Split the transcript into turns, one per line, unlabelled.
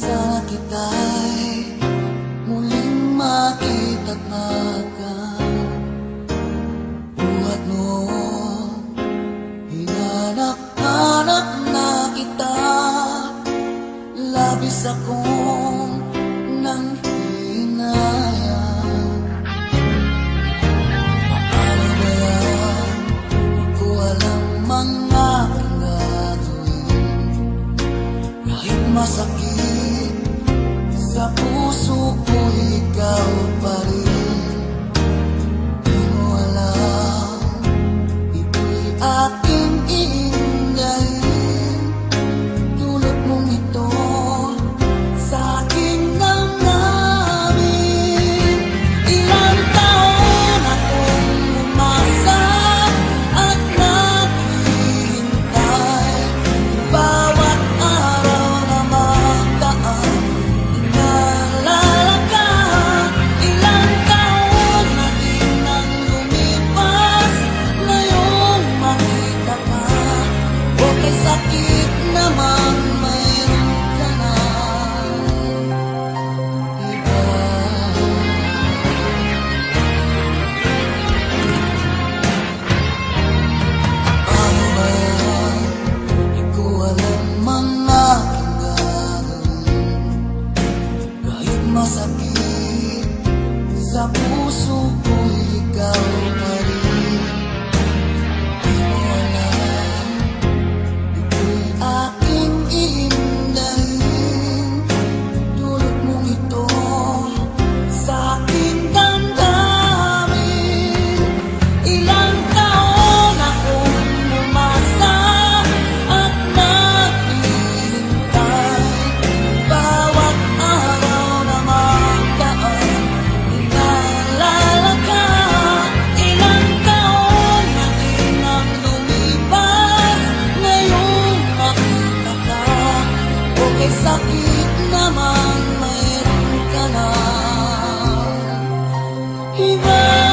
Sana kita'y muling makita't buhat noon, hinanap-hanap na kita. Labis akong nang hinayang. Paano ba yan? Di ko alam mga gagawin. Kahit masakit sa puso ko, ikaw pa rin. Di mo alam, ito'y aking iindahin. Dulot mong ito sa aking damdamin. Ilang taon akong umasa at naghihintay. Bawat araw na magdaan, inaalala ka. Ilang taon na din nang lumipas, ngayong makita ka. Okay, sakit naman, mayroon ka na iba. Ano ba yan? Di ko alam mga gagawin. Kahit masakit sa puso ko, ikaw pa rin. Di mo alam, ito'y aking iindahin. Dulot mong ito sa aking damdamin. Ilang taon akong umasa at naghihintay. Bawat araw na magdaan, inaalala ka. Ilang taon na din ang lumipas, ngayong makita ka. Okay, sakit naman, mayroon ka na iba.